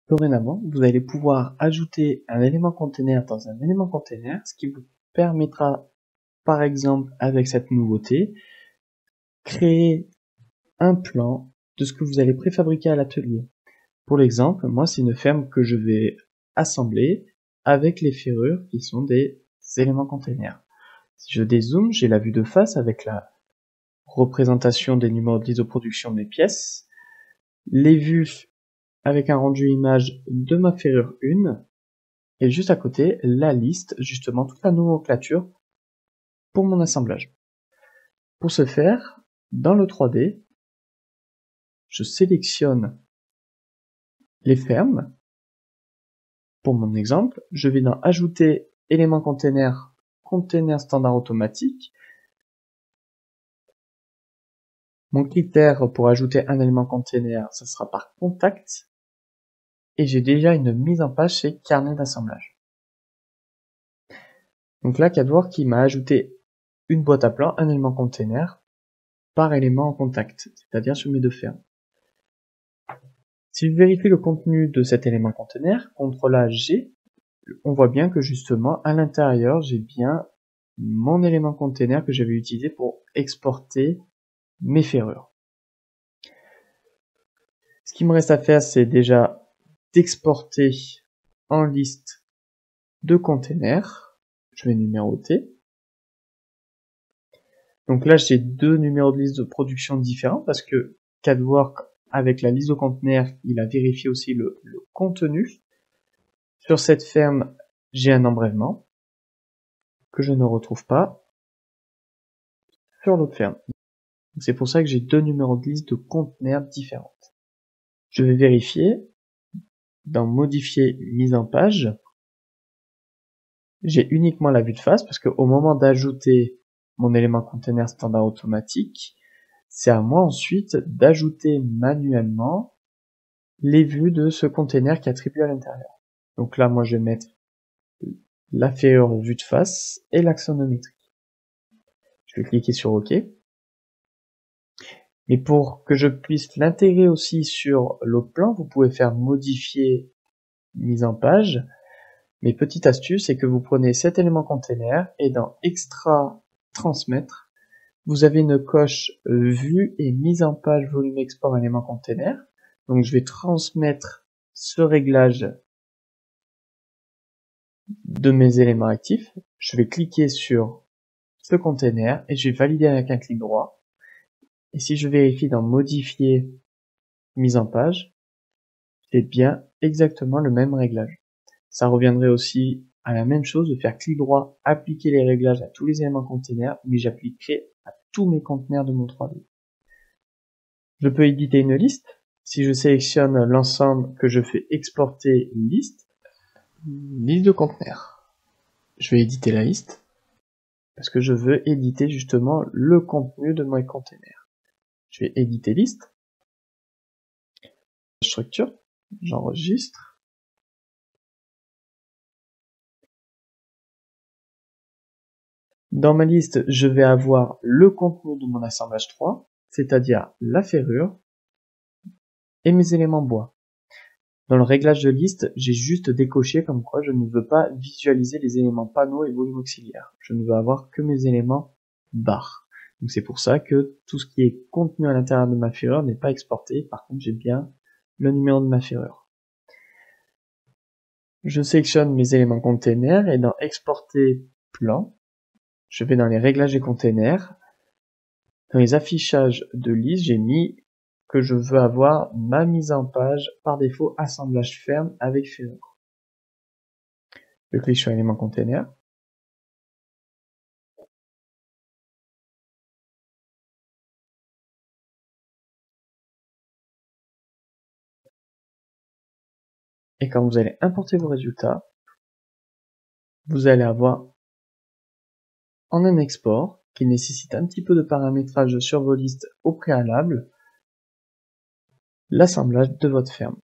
Dorénavant, vous allez pouvoir ajouter un élément container dans un élément container, ce qui vous permettra, par exemple, avec cette nouveauté, créer un plan de ce que vous allez préfabriquer à l'atelier. Pour l'exemple, moi, c'est une ferme que je vais assembler avec les ferrures qui sont des éléments containers. Si je dézoome, j'ai la vue de face avec la représentation des numéros de liste de production de mes pièces, les vues avec un rendu image de ma ferrure 1, et juste à côté, la liste, justement, toute la nomenclature pour mon assemblage. Pour ce faire, dans le 3D, je sélectionne les fermes. Pour mon exemple, je vais dans Ajouter élément container, container standard automatique. Mon critère pour ajouter un élément container, ça sera par contact. Et j'ai déjà une mise en page chez Carnet d'assemblage. Donc là, CADWORK m'a ajouté une boîte à plans, un élément container, par élément en contact, c'est-à-dire sur mes deux fermes. Si je vérifie le contenu de cet élément container, CTRL-A-G, on voit bien que justement, à l'intérieur, j'ai bien mon élément container que j'avais utilisé pour exporter mes ferrures. Ce qui me reste à faire, c'est déjà d'exporter en liste de containers. Je vais numéroter. Donc là, j'ai deux numéros de liste de production différents parce que CADWORK, avec la liste de conteneurs, il a vérifié aussi le contenu. Sur cette ferme, j'ai un embrèvement que je ne retrouve pas sur l'autre ferme. C'est pour ça que j'ai deux numéros de liste de conteneurs différents. Je vais vérifier. Dans Modifier mise en page, j'ai uniquement la vue de face parce qu'au moment d'ajouter mon élément container standard automatique, c'est à moi ensuite d'ajouter manuellement les vues de ce container qui est attribué à l'intérieur. Donc là, moi, je vais mettre la ferrure vue de face et l'axonométrie. Je vais cliquer sur OK. Mais pour que je puisse l'intégrer aussi sur l'autre plan, vous pouvez faire Modifier mise en page. Mais petite astuce, c'est que vous prenez cet élément container et dans Extra transmettre, vous avez une coche vue et mise en page volume export élément container. Donc je vais transmettre ce réglage de mes éléments actifs. Je vais cliquer sur ce container et je vais valider avec un clic droit. Et si je vérifie dans Modifier mise en page, c'est bien exactement le même réglage. Ça reviendrait aussi à la même chose de faire clic droit, appliquer les réglages à tous les éléments containers, mais j'appliquerai à tous mes conteneurs de mon 3D. Je peux éditer une liste. Si je sélectionne l'ensemble que je fais exporter liste de conteneurs. Je vais éditer la liste parce que je veux éditer justement le contenu de mes containers. Je vais éditer liste. Structure. J'enregistre. Dans ma liste, je vais avoir le contenu de mon assemblage 3, c'est-à-dire la ferrure et mes éléments bois. Dans le réglage de liste, j'ai juste décoché comme quoi je ne veux pas visualiser les éléments panneaux et volume auxiliaire. Je ne veux avoir que mes éléments barres. Donc c'est pour ça que tout ce qui est contenu à l'intérieur de ma ferrure n'est pas exporté. Par contre, j'ai bien le numéro de ma ferrure. Je sélectionne mes éléments containers et dans Exporter plan, je vais dans les réglages des containers. Dans les affichages de liste, j'ai mis que je veux avoir ma mise en page par défaut assemblage ferme avec ferrure. Je clique sur élément container. Et quand vous allez importer vos résultats, vous allez avoir en un export qui nécessite un petit peu de paramétrage sur vos listes au préalable, l'assemblage de votre ferme.